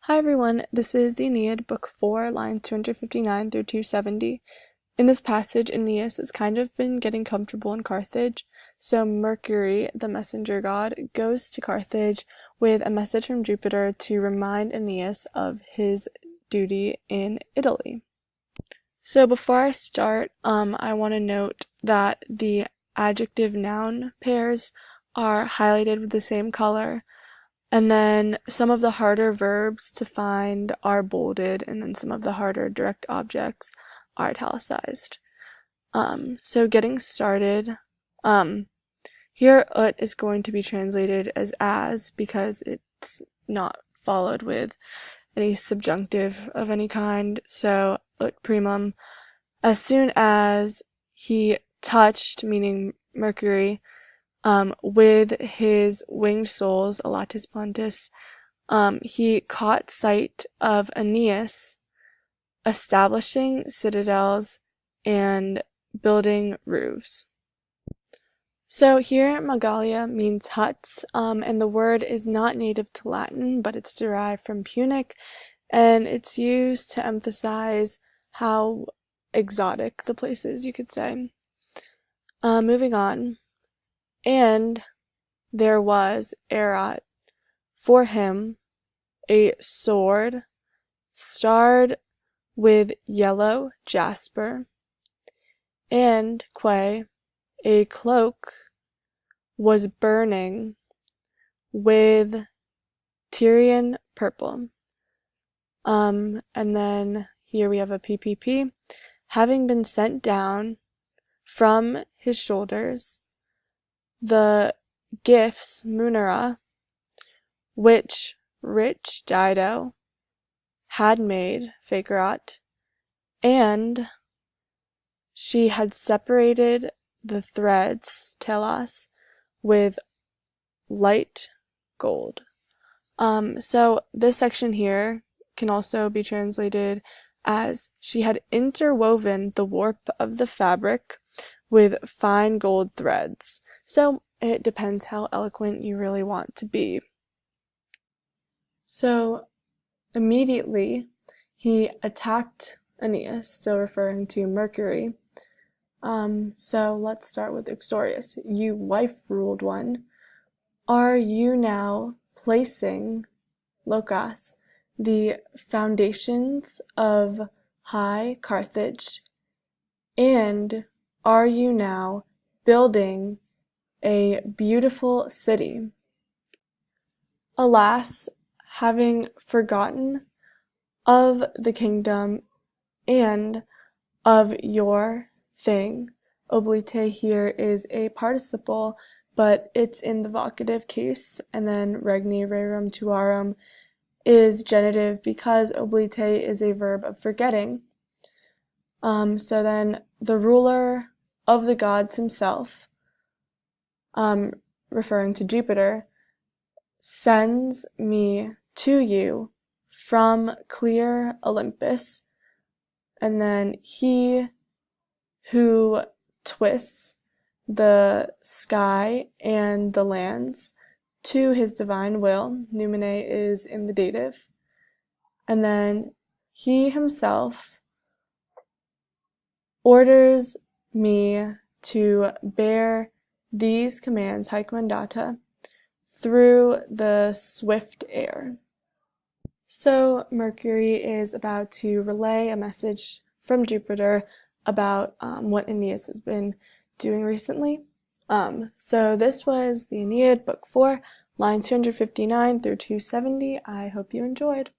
Hi everyone, this is the Aeneid, Book 4, lines 259 through 270. In this passage, Aeneas has kind of been getting comfortable in Carthage, so Mercury, the messenger god, goes to Carthage with a message from Jupiter to remind Aeneas of his duty in Italy. So before I start, I want to note that the adjective-noun pairs are highlighted with the same color. And then some of the harder verbs to find are bolded, and then some of the harder direct objects are italicized. So getting started, here ut is going to be translated as because it's not followed with any subjunctive of any kind. So ut primum, as soon as he touched, meaning Mercury, with his winged soles, alatis plantis, he caught sight of Aeneas establishing citadels and building roofs. So here, Magalia means huts, and the word is not native to Latin, but it's derived from Punic, and it's used to emphasize how exotic the place is, you could say. Moving on. And there was erat for him a sword starred with yellow jasper, and quae a cloak was burning with Tyrian purple. And then here we have a PPP, having been sent down from his shoulders the gifts, munera, which rich Dido had made, fakerat, and she had separated the threads, telas, with light gold. So this section here can also be translated as she had interwoven the warp of the fabric with fine gold threads. So it depends how eloquent you really want to be. So immediately he attacked Aeneas, still referring to Mercury. So let's start with Uxorius. You wife-ruled one, are you now placing, Locas, the foundations of high Carthage, and are you now building a beautiful city? Alas, having forgotten of the kingdom and of your thing. Oblite here is a participle, but it's in the vocative case, and then regni, rerum, tuarum is genitive because oblite is a verb of forgetting. So then the ruler of the gods himself, referring to Jupiter, sends me to you from clear Olympus, and then he who twists the sky and the lands to his divine will, numine is in the dative, and then he himself orders me to bear these commands, haec mandata, through the swift air. So Mercury is about to relay a message from Jupiter about what Aeneas has been doing recently. So this was the Aeneid, Book 4, lines 259 through 270. I hope you enjoyed.